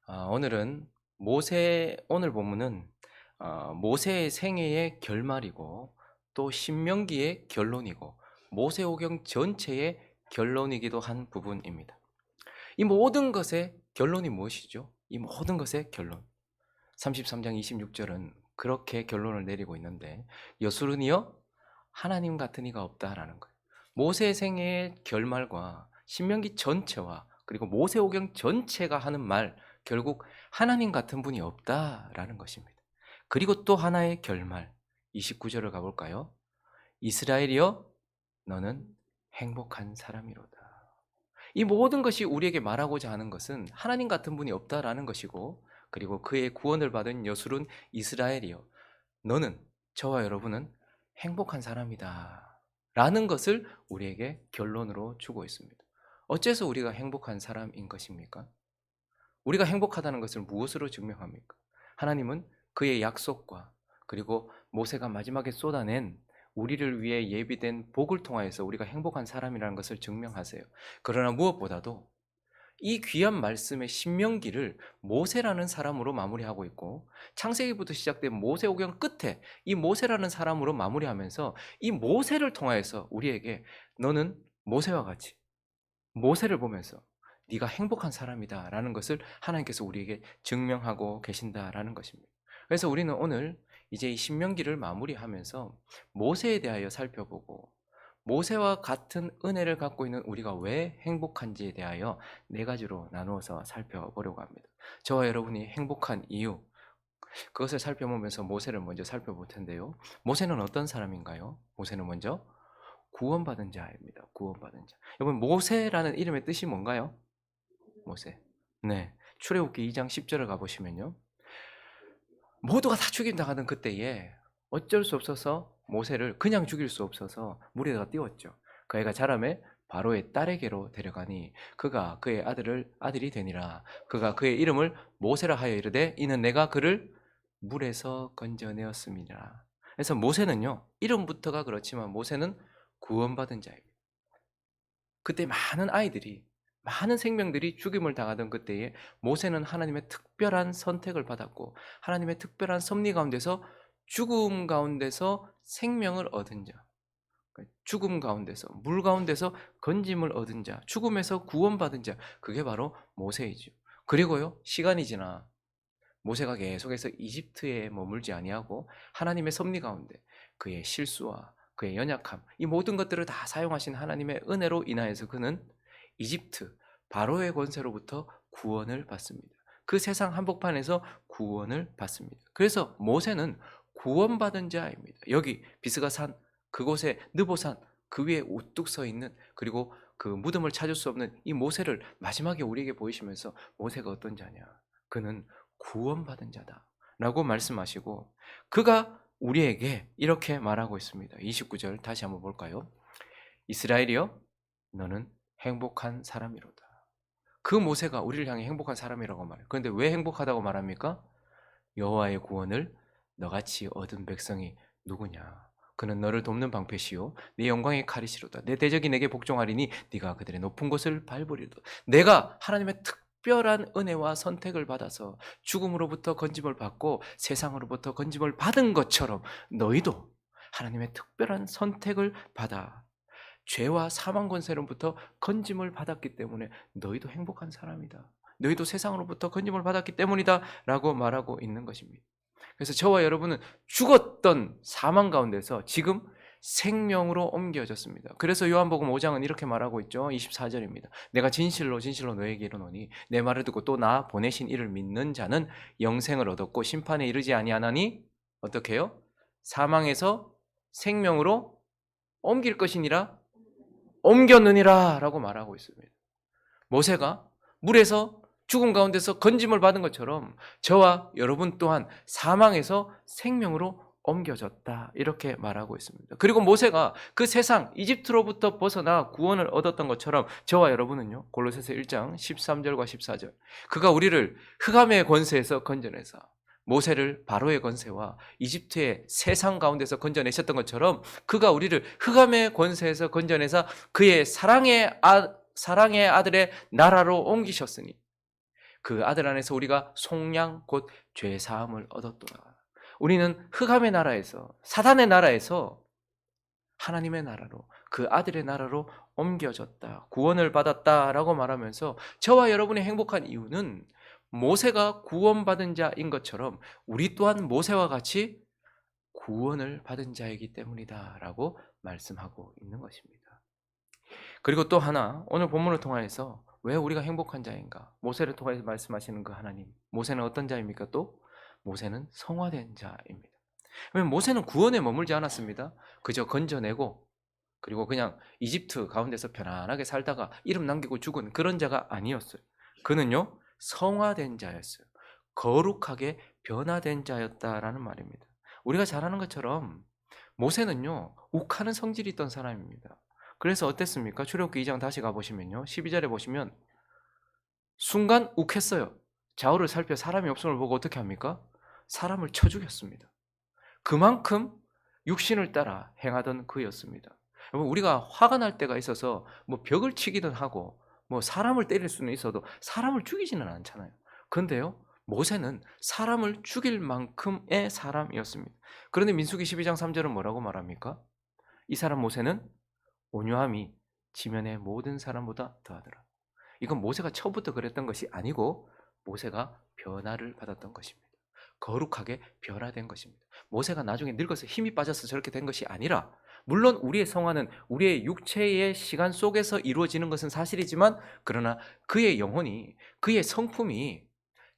오늘은 오늘 본문은 모세의 생애의 결말이고 또 신명기의 결론이고 모세오경 전체의 결론이기도 한 부분입니다. 이 모든 것의 결론이 무엇이죠? 이 모든 것의 결론. 33장 26절은 그렇게 결론을 내리고 있는데 여수론이여 하나님 같은 이가 없다라는 거예요. 모세의 생애의 결말과 신명기 전체와 그리고 모세오경 전체가 하는 말, 결국 하나님 같은 분이 없다라는 것입니다. 그리고 또 하나의 결말, 29절을 가볼까요? 이스라엘이여 너는 행복한 사람이로다. 이 모든 것이 우리에게 말하고자 하는 것은 하나님 같은 분이 없다라는 것이고, 그리고 그의 구원을 받은 여술은 이스라엘이여 너는, 저와 여러분은 행복한 사람이다 라는 것을 우리에게 결론으로 주고 있습니다. 어째서 우리가 행복한 사람인 것입니까? 우리가 행복하다는 것을 무엇으로 증명합니까? 하나님은 그의 약속과 그리고 모세가 마지막에 쏟아낸 우리를 위해 예비된 복을 통하여서 우리가 행복한 사람이라는 것을 증명하세요. 그러나 무엇보다도 이 귀한 말씀의 신명기를 모세라는 사람으로 마무리하고 있고, 창세기부터 시작된 모세오경 끝에 이 모세라는 사람으로 마무리하면서 이 모세를 통하여서 우리에게 너는 모세와 같이 모세를 보면서 네가 행복한 사람이다라는 것을 하나님께서 우리에게 증명하고 계신다라는 것입니다. 그래서 우리는 오늘 이제 이 신명기를 마무리하면서 모세에 대하여 살펴보고, 모세와 같은 은혜를 갖고 있는 우리가 왜 행복한지에 대하여 네 가지로 나누어서 살펴보려고 합니다. 저와 여러분이 행복한 이유, 그것을 살펴보면서 모세를 먼저 살펴볼 텐데요. 모세는 어떤 사람인가요? 모세는 먼저 구원받은 자입니다. 구원받은 자. 여러분, 모세라는 이름의 뜻이 뭔가요? 모세. 네. 출애굽기 2장 10절을 가보시면요. 모두가 다 죽임당하던 그때에 어쩔 수 없어서 모세를 그냥 죽일 수 없어서 물에다가 띄웠죠. 그 애가 자라매 바로의 딸에게로 데려가니 그가 그의 아들이 되니라. 그가 그의 이름을 모세라 하여 이르되 이는 내가 그를 물에서 건져내었음이라. 그래서 모세는요, 이름부터가 그렇지만 모세는 구원받은 자예요. 그때 많은 생명들이 죽임을 당하던 그때에 모세는 하나님의 특별한 선택을 받았고, 하나님의 특별한 섭리 가운데서 죽음 가운데서 생명을 얻은 자, 죽음 가운데서, 물 가운데서 건짐을 얻은 자, 죽음에서 구원받은 자, 그게 바로 모세이죠. 그리고요, 시간이 지나 모세가 계속해서 이집트에 머물지 아니하고 하나님의 섭리 가운데 그의 실수와 그의 연약함, 이 모든 것들을 다 사용하신 하나님의 은혜로 인하여서 그는 이집트 바로의 권세로부터 구원을 받습니다. 그 세상 한복판에서 구원을 받습니다. 그래서 모세는 구원받은 자입니다. 여기 비스가산, 그곳에 느보산, 그 위에 우뚝 서 있는, 그리고 그 무덤을 찾을 수 없는 이 모세를 마지막에 우리에게 보이시면서 모세가 어떤 자냐? 그는 구원받은 자다라고 말씀하시고, 그가 우리에게 이렇게 말하고 있습니다. 29절 다시 한번 볼까요? 이스라엘이여 너는 행복한 사람이로다. 그 모세가 우리를 향해 행복한 사람이라고 말해요. 그런데 왜 행복하다고 말합니까? 여호와의 구원을 너같이 얻은 백성이 누구냐? 그는 너를 돕는 방패시요 네 영광의 칼이시로다. 내 대적이 내게 복종하리니 네가 그들의 높은 곳을 밟으리로다. 내가 하나님의 특별한 은혜와 선택을 받아서 죽음으로부터 건짐을 받고 세상으로부터 건짐을 받은 것처럼 너희도 하나님의 특별한 선택을 받아 죄와 사망 권세로부터 건짐을 받았기 때문에 너희도 행복한 사람이다. 너희도 세상으로부터 건짐을 받았기 때문이다 라고 말하고 있는 것입니다. 그래서 저와 여러분은 죽었던 사망 가운데서 지금 생명으로 옮겨졌습니다. 그래서 요한복음 5장은 이렇게 말하고 있죠. 24절입니다. 내가 진실로 너에게 이르노니 내 말을 듣고 또 나 보내신 이를 믿는 자는 영생을 얻었고 심판에 이르지 아니하나니 어떻게 해요? 사망에서 생명으로 옮길 것이니라 옮겼느니라 라고 말하고 있습니다. 모세가 물에서 죽음 가운데서 건짐을 받은 것처럼 저와 여러분 또한 사망에서 생명으로 옮겨졌다 이렇게 말하고 있습니다. 그리고 모세가 그 세상 이집트로부터 벗어나 구원을 얻었던 것처럼 저와 여러분은요, 골로새서 1장 13절과 14절, 그가 우리를 흑암의 권세에서 건져내사 모세를 바로의 권세와 이집트의 세상 가운데서 건져내셨던 것처럼 그가 우리를 흑암의 권세에서 건져내사 그의 사랑의 아들의 나라로 옮기셨으니 그 아들 안에서 우리가 속량 곧 죄사함을 얻었도다. 우리는 흑암의 나라에서, 사단의 나라에서 하나님의 나라로, 그 아들의 나라로 옮겨졌다, 구원을 받았다라고 말하면서 저와 여러분이 행복한 이유는 모세가 구원받은 자인 것처럼 우리 또한 모세와 같이 구원을 받은 자이기 때문이다라고 말씀하고 있는 것입니다. 그리고 또 하나, 오늘 본문을 통해서 왜 우리가 행복한 자인가? 모세를 통해서 말씀하시는 그 하나님. 모세는 어떤 자입니까? 또 모세는 성화된 자입니다. 왜냐면 모세는 구원에 머물지 않았습니다. 그저 건져내고 그리고 그냥 이집트 가운데서 편안하게 살다가 이름 남기고 죽은 그런 자가 아니었어요. 그는요, 성화된 자였어요. 거룩하게 변화된 자였다라는 말입니다. 우리가 잘 아는 것처럼 모세는요, 욱하는 성질이 있던 사람입니다. 그래서 어땠습니까? 출애굽기 2장 다시 가보시면요, 12절에 보시면 순간 욱했어요. 좌우를 살펴 사람이 없음을 보고 어떻게 합니까? 사람을 쳐 죽였습니다. 그만큼 육신을 따라 행하던 그였습니다. 여러분, 우리가 화가 날 때가 있어서 뭐 벽을 치기는 하고 뭐 사람을 때릴 수는 있어도 사람을 죽이지는 않잖아요. 그런데요, 모세는 사람을 죽일 만큼의 사람이었습니다. 그런데 민수기 12장 3절은 뭐라고 말합니까? 이 사람 모세는 온유함이 지면의 모든 사람보다 더하더라. 이건 모세가 처음부터 그랬던 것이 아니고 모세가 변화를 받았던 것입니다. 거룩하게 변화된 것입니다. 모세가 나중에 늙어서 힘이 빠져서 저렇게 된 것이 아니라, 물론 우리의 성화는 우리의 육체의 시간 속에서 이루어지는 것은 사실이지만, 그러나 그의 영혼이, 그의 성품이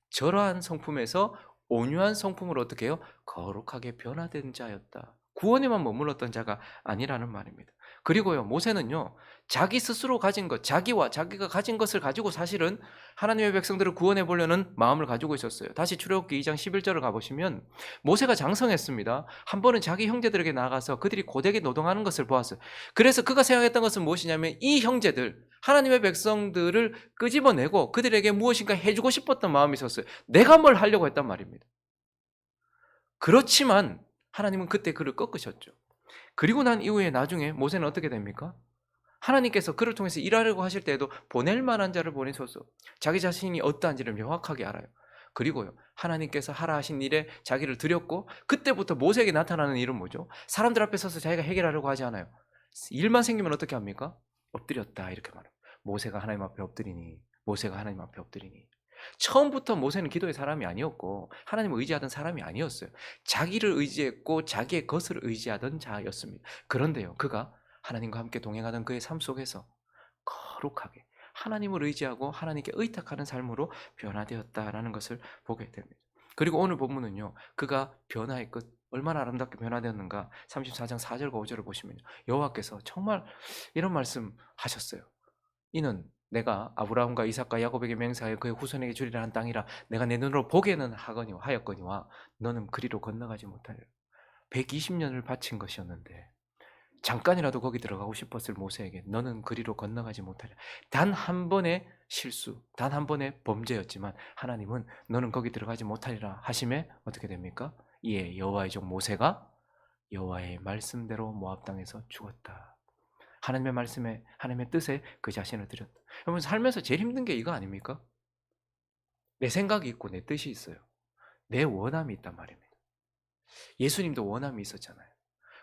저러한 성품에서 온유한 성품으로 어떻게 해요? 거룩하게 변화된 자였다. 구원에만 머물렀던 자가 아니라는 말입니다. 그리고요, 모세는요, 자기 스스로 가진 것, 자기와 자기가 가진 것을 가지고 사실은 하나님의 백성들을 구원해 보려는 마음을 가지고 있었어요. 다시 출애굽기 2장 11절을 가보시면 모세가 장성했습니다. 한 번은 자기 형제들에게 나가서 그들이 고되게 노동하는 것을 보았어요. 그래서 그가 생각했던 것은 무엇이냐면, 이 형제들, 하나님의 백성들을 끄집어내고 그들에게 무엇인가 해주고 싶었던 마음이 있었어요. 내가 뭘 하려고 했단 말입니다. 그렇지만 하나님은 그때 그를 꺾으셨죠. 그리고 난 이후에 나중에 모세는 어떻게 됩니까? 하나님께서 그를 통해서 일하려고 하실 때에도 보낼 만한 자를 보내셔서 자기 자신이 어떠한지를 명확하게 알아요. 그리고요, 하나님께서 하라 하신 일에 자기를 드렸고, 그때부터 모세에게 나타나는 일은 뭐죠? 사람들 앞에 서서 자기가 해결하려고 하지 않아요. 일만 생기면 어떻게 합니까? 엎드렸다, 이렇게 말해요. 모세가 하나님 앞에 엎드리니, 모세가 하나님 앞에 엎드리니. 처음부터 모세는 기도의 사람이 아니었고 하나님을 의지하던 사람이 아니었어요. 자기를 의지했고 자기의 것을 의지하던 자였습니다. 그런데요, 그가 하나님과 함께 동행하던 그의 삶 속에서 거룩하게 하나님을 의지하고 하나님께 의탁하는 삶으로 변화되었다라는 것을 보게 됩니다. 그리고 오늘 본문은요, 그가 변화의 끝, 얼마나 아름답게 변화되었는가, 34장 4절과 5절을 보시면 여호와께서 정말 이런 말씀 하셨어요. 이는 내가 아브라함과 이삭과 야곱에게 맹세하여 그의 후손에게 주리라 한 땅이라. 내가 내 눈으로 보게는 하였거니와 너는 그리로 건너가지 못하리라. 120년을 바친 것이었는데 잠깐이라도 거기 들어가고 싶었을 모세에게 너는 그리로 건너가지 못하리라. 단 한 번의 실수, 단 한 번의 범죄였지만 하나님은 너는 거기 들어가지 못하리라 하심에 어떻게 됩니까? 이에 여호와의 종 모세가 여호와의 말씀대로 모압 땅에서 죽었다. 하나님의 말씀에, 하나님의 뜻에 그 자신을 드렸다. 여러분, 살면서 제일 힘든 게 이거 아닙니까? 내 생각이 있고 내 뜻이 있어요. 내 원함이 있단 말입니다. 예수님도 원함이 있었잖아요.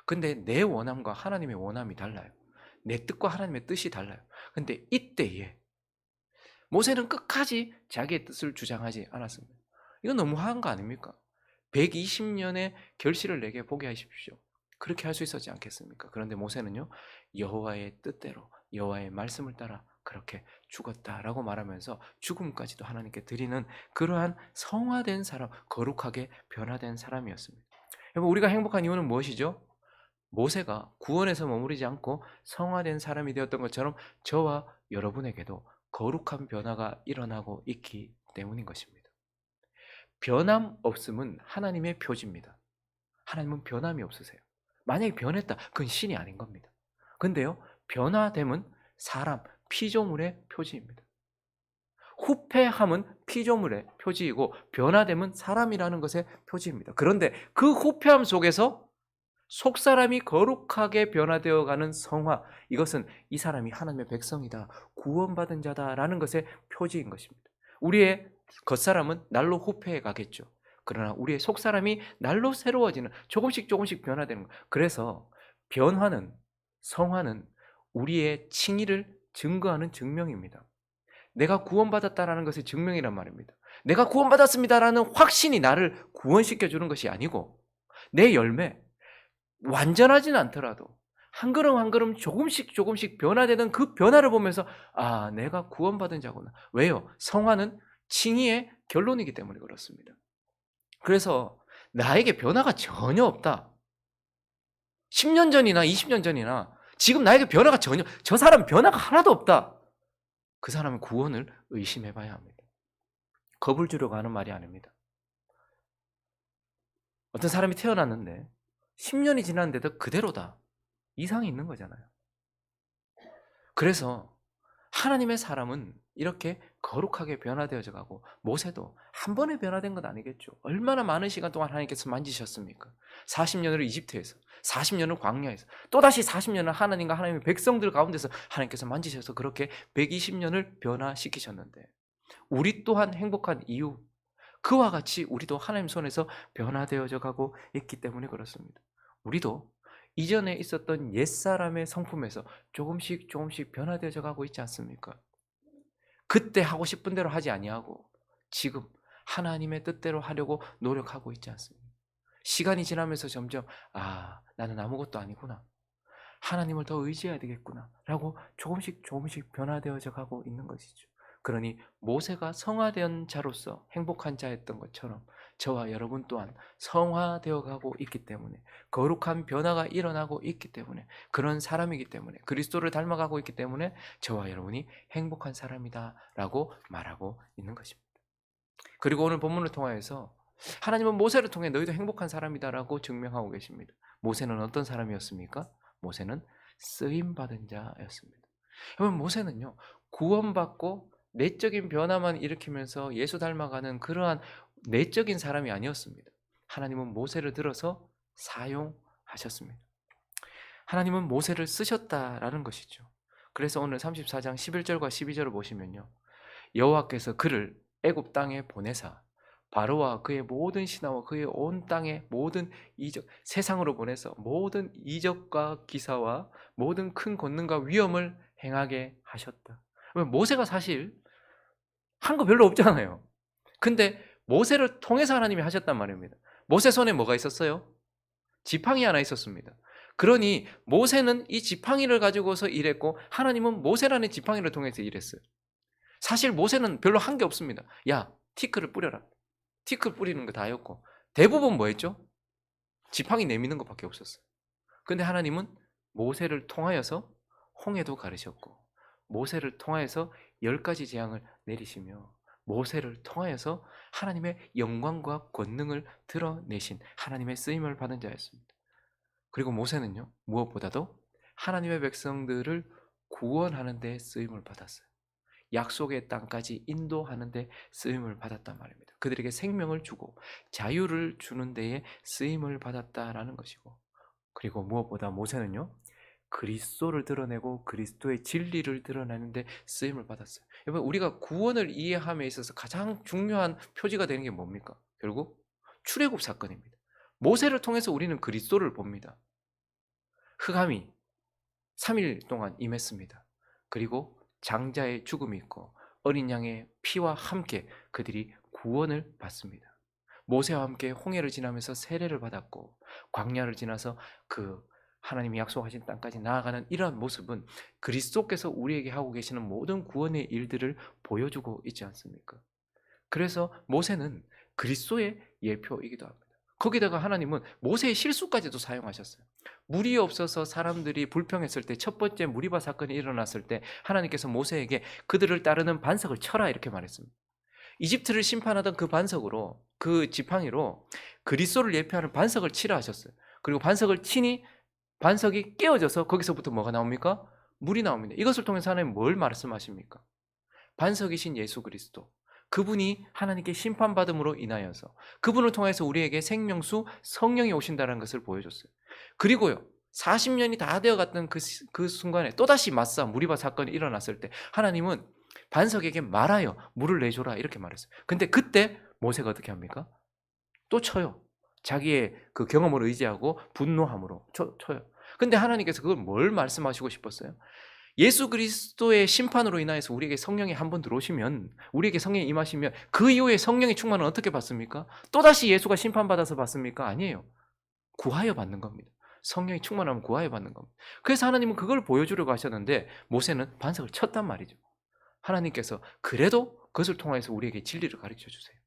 근데 내 원함과 하나님의 원함이 달라요. 내 뜻과 하나님의 뜻이 달라요. 근데 이때에 모세는 끝까지 자기의 뜻을 주장하지 않았습니다. 이건 너무한 거 아닙니까? 120년의 결실을 내게 보게 하십시오. 그렇게 할 수 있었지 않겠습니까? 그런데 모세는요, 여호와의 뜻대로 여호와의 말씀을 따라 그렇게 죽었다라고 말하면서 죽음까지도 하나님께 드리는 그러한 성화된 사람, 거룩하게 변화된 사람이었습니다. 여러분, 우리가 행복한 이유는 무엇이죠? 모세가 구원에서 머무르지 않고 성화된 사람이 되었던 것처럼 저와 여러분에게도 거룩한 변화가 일어나고 있기 때문인 것입니다. 변함 없음은 하나님의 표지입니다. 하나님은 변함이 없으세요. 만약에 변했다, 그건 신이 아닌 겁니다. 근데요, 변화됨은 사람, 피조물의 표지입니다. 후패함은 피조물의 표지이고 변화됨은 사람이라는 것의 표지입니다. 그런데 그 후패함 속에서 속사람이 거룩하게 변화되어가는 성화, 이것은 이 사람이 하나님의 백성이다, 구원받은 자다라는 것의 표지인 것입니다. 우리의 겉사람은 날로 후패해 가겠죠. 그러나 우리의 속사람이 날로 새로워지는, 조금씩 조금씩 변화되는 거예요. 그래서 변화는, 성화는 우리의 칭의를 증거하는 증명입니다. 내가 구원받았다라는 것의 증명이란 말입니다. 내가 구원받았습니다라는 확신이 나를 구원시켜 주는 것이 아니고, 내 열매, 완전하진 않더라도 한 걸음 한 걸음 조금씩 조금씩 변화되는 그 변화를 보면서 아, 내가 구원받은 자구나. 왜요? 성화는 칭의의 결론이기 때문에 그렇습니다. 그래서 나에게 변화가 전혀 없다. 10년 전이나 20년 전이나 지금 나에게 변화가 전혀, 저 사람 변화가 하나도 없다. 그 사람은 구원을 의심해 봐야 합니다. 겁을 주려고 하는 말이 아닙니다. 어떤 사람이 태어났는데 10년이 지났는데도 그대로다. 이상이 있는 거잖아요. 그래서 하나님의 사람은 이렇게 거룩하게 변화되어져 가고, 모세도 한 번에 변화된 건 아니겠죠. 얼마나 많은 시간 동안 하나님께서 만지셨습니까? 40년을 이집트에서, 40년을 광야에서, 또다시 40년을 하나님과 하나님의 백성들 가운데서 하나님께서 만지셔서 그렇게 120년을 변화시키셨는데, 우리 또한 행복한 이유, 그와 같이 우리도 하나님 손에서 변화되어져 가고 있기 때문에 그렇습니다. 우리도 이전에 있었던 옛사람의 성품에서 조금씩 조금씩 변화되어져 가고 있지 않습니까? 그때 하고 싶은 대로 하지 아니하고 지금 하나님의 뜻대로 하려고 노력하고 있지 않습니까? 시간이 지나면서 점점 아, 나는 아무것도 아니구나. 하나님을 더 의지해야 되겠구나 라고 조금씩 조금씩 변화되어져 가고 있는 것이죠. 그러니 모세가 성화된 자로서 행복한 자였던 것처럼 저와 여러분 또한 성화되어 가고 있기 때문에, 거룩한 변화가 일어나고 있기 때문에, 그런 사람이기 때문에, 그리스도를 닮아가고 있기 때문에 저와 여러분이 행복한 사람이다 라고 말하고 있는 것입니다. 그리고 오늘 본문을 통하여서 하나님은 모세를 통해 너희도 행복한 사람이다 라고 증명하고 계십니다. 모세는 어떤 사람이었습니까? 모세는 쓰임받은 자였습니다. 여러분, 모세는요, 구원받고 내적인 변화만 일으키면서 예수 닮아가는 그러한 내적인 사람이 아니었습니다. 하나님은 모세를 들어서 사용하셨습니다. 하나님은 모세를 쓰셨다라는 것이죠. 그래서 오늘 34장 11절과 12절을 보시면요, 여호와께서 그를 애굽 땅에 보내사 바로와 그의 모든 신하와 그의 온 땅의 모든 이적, 세상으로 보내서 모든 이적과 기사와 모든 큰 권능과 위엄을 행하게 하셨다. 모세가 사실 한 거 별로 없잖아요. 근데 모세를 통해서 하나님이 하셨단 말입니다. 모세 손에 뭐가 있었어요? 지팡이 하나 있었습니다. 그러니 모세는 이 지팡이를 가지고서 일했고, 하나님은 모세라는 지팡이를 통해서 일했어요. 사실 모세는 별로 한 게 없습니다. 야, 티크를 뿌려라. 티크 뿌리는 거 다였고, 대부분 뭐 했죠? 지팡이 내미는 것밖에 없었어요. 근데 하나님은 모세를 통하여서 홍해도 가르셨고, 모세를 통하여서 10가지 재앙을 내리시며, 모세를 통하여서 하나님의 영광과 권능을 드러내신 하나님의 쓰임을 받은 자였습니다. 그리고 모세는요, 무엇보다도 하나님의 백성들을 구원하는 데 쓰임을 받았어요. 약속의 땅까지 인도하는 데 쓰임을 받았단 말입니다. 그들에게 생명을 주고 자유를 주는 데에 쓰임을 받았다라는 것이고, 그리고 무엇보다 모세는요, 그리스도를 드러내고 그리스도의 진리를 드러내는 데 쓰임을 받았어요. 여러분, 우리가 구원을 이해함에 있어서 가장 중요한 표지가 되는 게 뭡니까? 결국 출애굽 사건입니다. 모세를 통해서 우리는 그리스도를 봅니다. 흑암이 3일 동안 임했습니다. 그리고 장자의 죽음이 있고 어린 양의 피와 함께 그들이 구원을 받습니다. 모세와 함께 홍해를 지나면서 세례를 받았고, 광야를 지나서 그 하나님이 약속하신 땅까지 나아가는 이러한 모습은 그리스도께서 우리에게 하고 계시는 모든 구원의 일들을 보여주고 있지 않습니까? 그래서 모세는 그리스도의 예표이기도 합니다. 거기다가 하나님은 모세의 실수까지도 사용하셨어요. 물이 없어서 사람들이 불평했을 때, 첫 번째 무리바 사건이 일어났을 때 하나님께서 모세에게 그들을 따르는 반석을 쳐라 이렇게 말했습니다. 이집트를 심판하던 그 반석으로, 그 지팡이로 그리스도를 예표하는 반석을 치라 하셨어요. 그리고 반석을 치니 반석이 깨어져서 거기서부터 뭐가 나옵니까? 물이 나옵니다. 이것을 통해서 하나님 뭘 말씀하십니까? 반석이신 예수 그리스도, 그분이 하나님께 심판받음으로 인하여서 그분을 통해서 우리에게 생명수 성령이 오신다는 것을 보여줬어요. 그리고요, 40년이 다 되어갔던 그 순간에 또다시 무리바 사건이 일어났을 때 하나님은 반석에게 말하여 물을 내줘라 이렇게 말했어요. 근데 그때 모세가 어떻게 합니까? 또 쳐요. 자기의 그 경험을 의지하고 분노함으로 쳐요. 근데 하나님께서 그걸 뭘 말씀하시고 싶었어요? 예수 그리스도의 심판으로 인하여서 우리에게 성령이 한 번 들어오시면, 우리에게 성령이 임하시면 그 이후에 성령의 충만은 어떻게 받습니까? 또다시 예수가 심판받아서 받습니까? 아니에요. 구하여 받는 겁니다. 성령이 충만하면 구하여 받는 겁니다. 그래서 하나님은 그걸 보여주려고 하셨는데 모세는 반석을 쳤단 말이죠. 하나님께서 그래도 그것을 통해서 우리에게 진리를 가르쳐 주세요.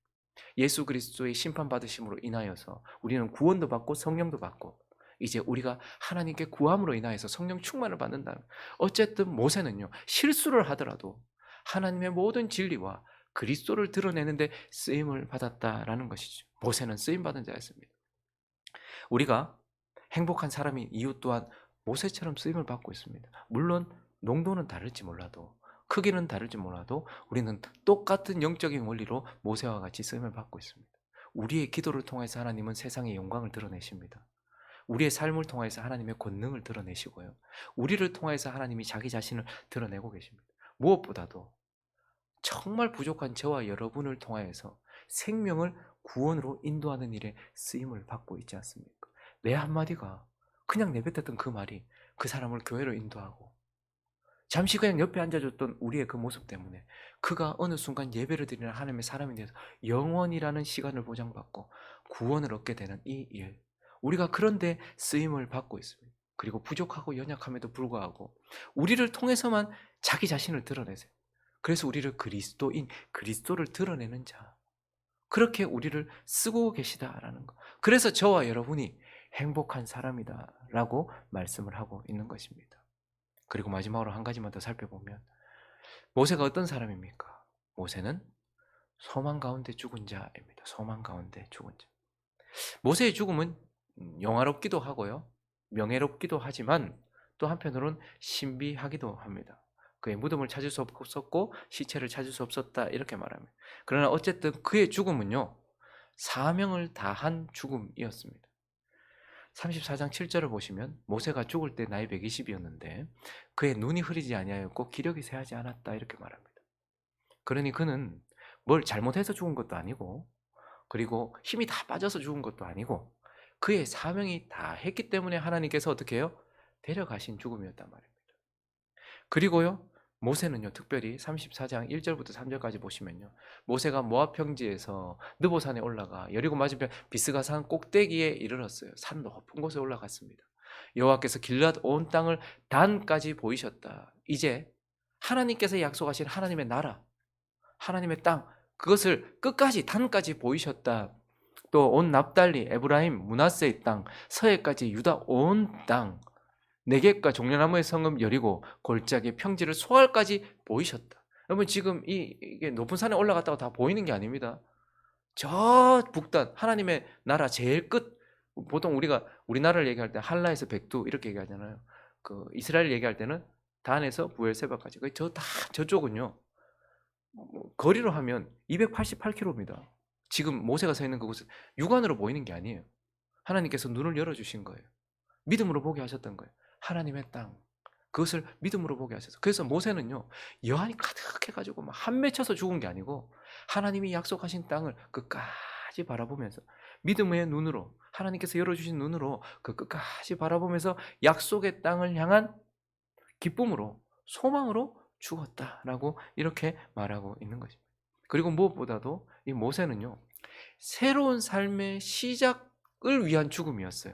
예수 그리스도의 심판받으심으로 인하여서 우리는 구원도 받고 성령도 받고 이제 우리가 하나님께 구함으로 인하여서 성령 충만을 받는다는, 어쨌든 모세는요 실수를 하더라도 하나님의 모든 진리와 그리스도를 드러내는데 쓰임을 받았다라는 것이죠. 모세는 쓰임 받은 자였습니다. 우리가 행복한 사람인 이유 또한 모세처럼 쓰임을 받고 있습니다. 물론 농도는 다를지 몰라도, 크기는 다를지 몰라도 우리는 똑같은 영적인 원리로 모세와 같이 쓰임을 받고 있습니다. 우리의 기도를 통해서 하나님은 세상의 영광을 드러내십니다. 우리의 삶을 통해서 하나님의 권능을 드러내시고요. 우리를 통해서 하나님이 자기 자신을 드러내고 계십니다. 무엇보다도 정말 부족한 저와 여러분을 통하여서 생명을 구원으로 인도하는 일에 쓰임을 받고 있지 않습니까? 내 한마디가, 그냥 내뱉었던 그 말이 그 사람을 교회로 인도하고, 잠시 그냥 옆에 앉아줬던 우리의 그 모습 때문에 그가 어느 순간 예배를 드리는 하나님의 사람이 되어서 영원이라는 시간을 보장받고 구원을 얻게 되는 이 일, 우리가 그런데 쓰임을 받고 있습니다. 그리고 부족하고 연약함에도 불구하고 우리를 통해서만 자기 자신을 드러내세요. 그래서 우리를 그리스도인, 그리스도를 드러내는 자, 그렇게 우리를 쓰고 계시다라는 것. 그래서 저와 여러분이 행복한 사람이다라고 말씀을 하고 있는 것입니다. 그리고 마지막으로 한 가지만 더 살펴보면 모세가 어떤 사람입니까? 모세는 소망 가운데 죽은 자입니다. 소망 가운데 죽은 자. 모세의 죽음은 영화롭기도 하고요, 명예롭기도 하지만 또 한편으로는 신비하기도 합니다. 그의 무덤을 찾을 수 없었고 시체를 찾을 수 없었다 이렇게 말합니다. 그러나 어쨌든 그의 죽음은요 사명을 다한 죽음이었습니다. 34장 7절을 보시면 모세가 죽을 때 나이 120이었는데 그의 눈이 흐리지 아니하였고 기력이 쇠하지 않았다 이렇게 말합니다. 그러니 그는 뭘 잘못해서 죽은 것도 아니고, 그리고 힘이 다 빠져서 죽은 것도 아니고, 그의 사명이 다 했기 때문에 하나님께서 어떻게 해요? 데려가신 죽음이었단 말입니다. 그리고요 모세는요 특별히 34장 1절부터 3절까지 보시면요, 모세가 모압 평지에서 느보산에 올라가 여리고 맞은편 비스가 산 꼭대기에 이르렀어요. 산 높은 곳에 올라갔습니다. 여호와께서 길앗 온 땅을 단까지 보이셨다. 이제 하나님께서 약속하신 하나님의 나라, 하나님의 땅, 그것을 끝까지 단까지 보이셨다. 또 온 납달리, 에브라임, 므낫세의 땅, 서해까지 유다 온 땅, 네겝과 종려나무의 성읍 여리고 골짜기 평지를 소알까지 보이셨다. 여러분 지금 이게 높은 산에 올라갔다고 다 보이는 게 아닙니다. 저 북단 하나님의 나라 제일 끝, 보통 우리가 우리나라를 얘기할 때 한라에서 백두 이렇게 얘기하잖아요. 그 이스라엘 얘기할 때는 단에서 부엘세바까지. 저 다 저쪽은요. 거리로 하면 288km입니다. 지금 모세가 서 있는 그곳은 육안으로 보이는 게 아니에요. 하나님께서 눈을 열어주신 거예요. 믿음으로 보게 하셨던 거예요. 하나님의 땅, 그것을 믿음으로 보게 하셔서. 그래서 모세는요 여한이 가득해가지고 막 한 맺혀서 죽은 게 아니고 하나님이 약속하신 땅을 끝까지 바라보면서 믿음의 눈으로, 하나님께서 열어주신 눈으로 그 끝까지 바라보면서 약속의 땅을 향한 기쁨으로, 소망으로 죽었다라고 이렇게 말하고 있는 것입니다. 그리고 무엇보다도 이 모세는요 새로운 삶의 시작을 위한 죽음이었어요.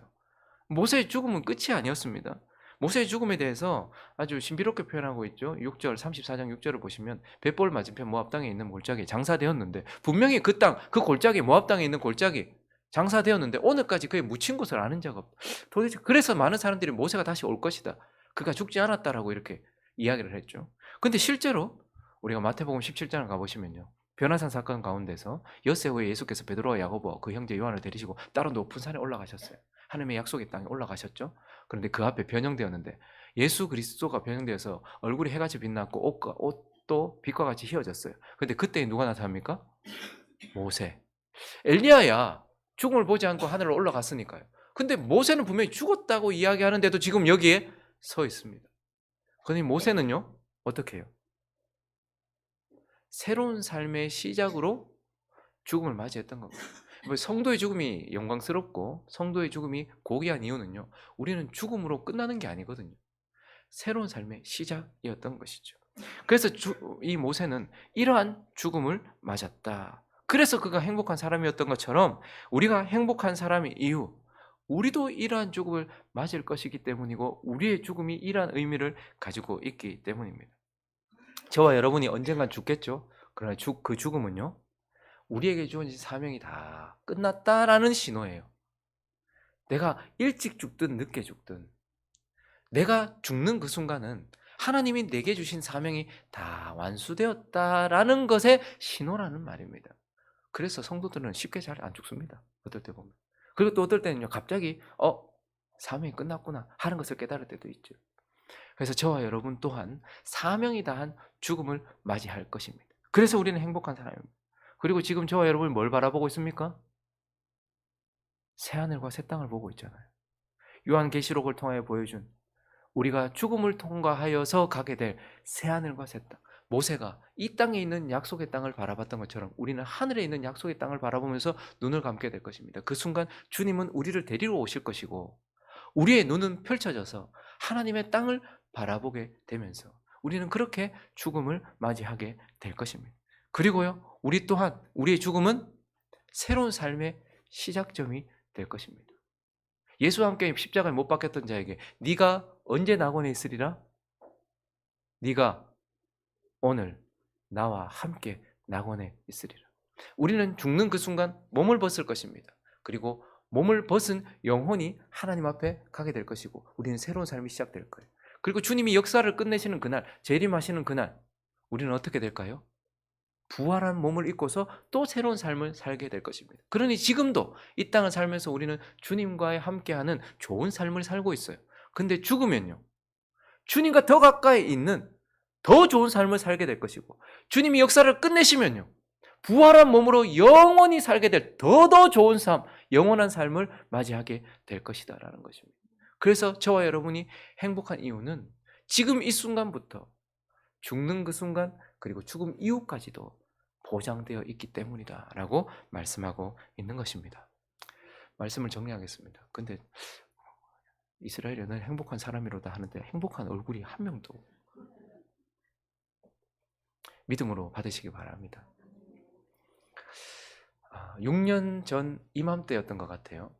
모세의 죽음은 끝이 아니었습니다. 모세의 죽음에 대해서 아주 신비롭게 표현하고 있죠. 6절 34장 6절을 보시면 벳볼 맞은편 모압 땅에 있는 골짜기에 장사되었는데, 분명히 그 땅, 그 골짜기, 모압 땅에 있는 골짜기 장사되었는데 오늘까지 그의 묻힌 곳을 아는 자가 없다. 도대체 그래서 많은 사람들이 모세가 다시 올 것이다, 그가 죽지 않았다라고 이렇게 이야기를 했죠. 근데 실제로 우리가 마태복음 17장을 가보시면요, 변화산 사건 가운데서 엿새 후에 예수께서 베드로와 야고보와 그 형제 요한을 데리시고 따로 높은 산에 올라가셨어요. 하나님의 약속의 땅에 올라가셨죠. 그런데 그 앞에 변형되었는데 예수 그리스도가 변형되어서 얼굴이 해같이 빛났고 옷도 빛과 같이 휘어졌어요. 그런데 그때 누가 나타납니까? 모세. 엘리야야 죽음을 보지 않고 하늘로 올라갔으니까요. 근데 모세는 분명히 죽었다고 이야기하는데도 지금 여기에 서 있습니다. 그러니 모세는요 어떻게 해요? 새로운 삶의 시작으로 죽음을 맞이했던 겁니다. 뭐 성도의 죽음이 영광스럽고 성도의 죽음이 고귀한 이유는요, 우리는 죽음으로 끝나는 게 아니거든요. 새로운 삶의 시작이었던 것이죠. 그래서 이 모세는 이러한 죽음을 맞았다. 그래서 그가 행복한 사람이었던 것처럼 우리가 행복한 사람의 이유, 우리도 이러한 죽음을 맞을 것이기 때문이고 우리의 죽음이 이러한 의미를 가지고 있기 때문입니다. 저와 여러분이 언젠간 죽겠죠. 그러나 그 죽음은요, 우리에게 주어진 사명이 다 끝났다라는 신호예요. 내가 일찍 죽든 늦게 죽든 내가 죽는 그 순간은 하나님이 내게 주신 사명이 다 완수되었다라는 것의 신호라는 말입니다. 그래서 성도들은 쉽게 잘 안 죽습니다. 어떨 때 보면. 그리고 또 어떨 때는요, 갑자기 사명이 끝났구나 하는 것을 깨달을 때도 있죠. 그래서 저와 여러분 또한 사명이 다한 죽음을 맞이할 것입니다. 그래서 우리는 행복한 사람입니다. 그리고 지금 저와 여러분이 뭘 바라보고 있습니까? 새하늘과 새 땅을 보고 있잖아요. 요한계시록을 통하여 보여준 우리가 죽음을 통과하여서 가게 될 새하늘과 새 땅. 모세가 이 땅에 있는 약속의 땅을 바라봤던 것처럼 우리는 하늘에 있는 약속의 땅을 바라보면서 눈을 감게 될 것입니다. 그 순간 주님은 우리를 데리러 오실 것이고 우리의 눈은 펼쳐져서 하나님의 땅을 바라보게 되면서 우리는 그렇게 죽음을 맞이하게 될 것입니다. 그리고요, 우리 또한 우리의 죽음은 새로운 삶의 시작점이 될 것입니다. 예수와 함께 십자가에 못 박혔던 자에게 네가 언제 낙원에 있으리라? 네가 오늘 나와 함께 낙원에 있으리라. 우리는 죽는 그 순간 몸을 벗을 것입니다. 그리고 몸을 벗은 영혼이 하나님 앞에 가게 될 것이고 우리는 새로운 삶이 시작될 거예요. 그리고 주님이 역사를 끝내시는 그날, 재림하시는 그날 우리는 어떻게 될까요? 부활한 몸을 입고서 또 새로운 삶을 살게 될 것입니다. 그러니 지금도 이 땅을 살면서 우리는 주님과 함께하는 좋은 삶을 살고 있어요. 근데 죽으면요, 주님과 더 가까이 있는 더 좋은 삶을 살게 될 것이고 주님이 역사를 끝내시면요, 부활한 몸으로 영원히 살게 될 더 좋은 삶, 영원한 삶을 맞이하게 될 것이다라는 것입니다. 그래서 저와 여러분이 행복한 이유는 지금 이 순간부터 죽는 그 순간 그리고 죽음 이후까지도 보장되어 있기 때문이다라고 말씀하고 있는 것입니다. 말씀을 정리하겠습니다. 근데 이스라엘은 행복한 사람이로다 하는데 행복한 얼굴이 한 명도 믿음으로 받으시기 바랍니다. 6년 전 이맘때였던 것 같아요.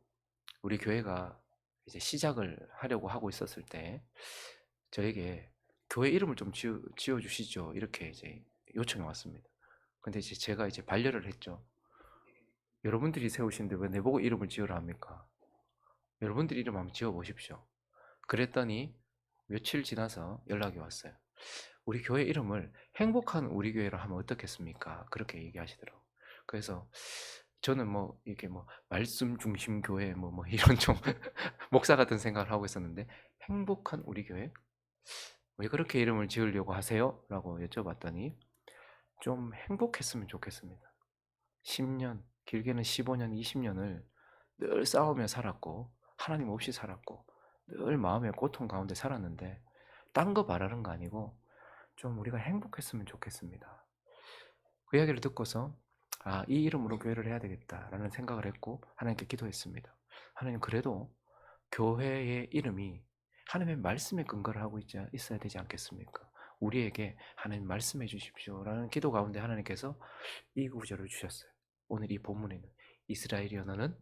우리 교회가 이제 시작을 하려고 하고 있었을 때 저에게 교회 이름을 좀 지어 주시죠. 이렇게 이제 요청이 왔습니다. 근데 이제 제가 이제 반려를 했죠. 여러분들이 세우시는데 왜 내보고 이름을 지으라 합니까? 여러분들이 이름 한번 지어 보십시오. 그랬더니 며칠 지나서 연락이 왔어요. 우리 교회 이름을 행복한 우리 교회로 하면 어떻겠습니까? 그렇게 얘기하시더라고요. 그래서 저는 뭐 이렇게 뭐 말씀 중심 교회 뭐 이런 좀 목사 같은 생각을 하고 있었는데 행복한 우리 교회? 왜 그렇게 이름을 지으려고 하세요? 라고 여쭤봤더니 좀 행복했으면 좋겠습니다. 10년, 길게는 15년, 20년을 늘 싸우며 살았고 하나님 없이 살았고 늘 마음의 고통 가운데 살았는데 딴 거 바라는 거 아니고 좀 우리가 행복했으면 좋겠습니다. 그 이야기를 듣고서 이 이름으로 교회를 해야 되겠다라는 생각을 했고 하나님께 기도했습니다. 하나님, 그래도 교회의 이름이 하나님의 말씀에 근거를 하고 있어야 되지 않겠습니까? 우리에게 하나님 말씀해 주십시오라는 기도 가운데 하나님께서 이 구절을 주셨어요. 오늘 이 본문에는 이스라엘이여 너는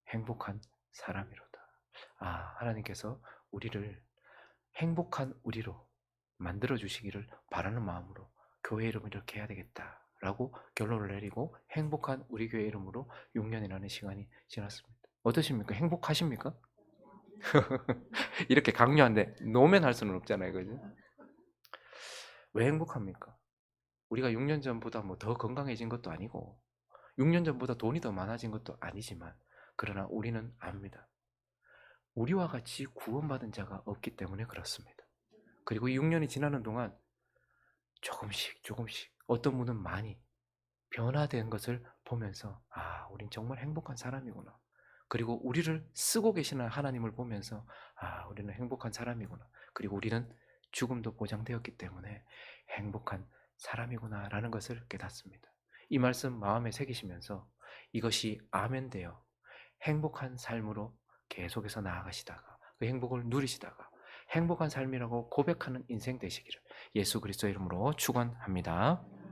행복한 사람이로다. 하나님께서 우리를 행복한 우리로 만들어 주시기를 바라는 마음으로 교회 이름을 이렇게 해야 되겠다라고 결론을 내리고 행복한 우리 교회 이름으로 6년이라는 시간이 지났습니다. 어떠십니까? 행복하십니까? 이렇게 강요한데 노면 할 수는 없잖아요, 그죠? 왜 행복합니까? 우리가 6년 전보다 뭐 더 건강해진 것도 아니고 6년 전보다 돈이 더 많아진 것도 아니지만 그러나 우리는 압니다. 우리와 같이 구원받은 자가 없기 때문에 그렇습니다. 그리고 6년이 지나는 동안 조금씩 어떤 분은 많이 변화된 것을 보면서 우린 정말 행복한 사람이구나. 그리고 우리를 쓰고 계시는 하나님을 보면서 우리는 행복한 사람이구나. 그리고 우리는 죽음도 보장되었기 때문에 행복한 사람이구나라는 것을 깨닫습니다. 이 말씀 마음에 새기시면서 이것이 아멘되어 행복한 삶으로 계속해서 나아가시다가 그 행복을 누리시다가 행복한 삶이라고 고백하는 인생 되시기를 예수 그리스도의 이름으로 축원합니다.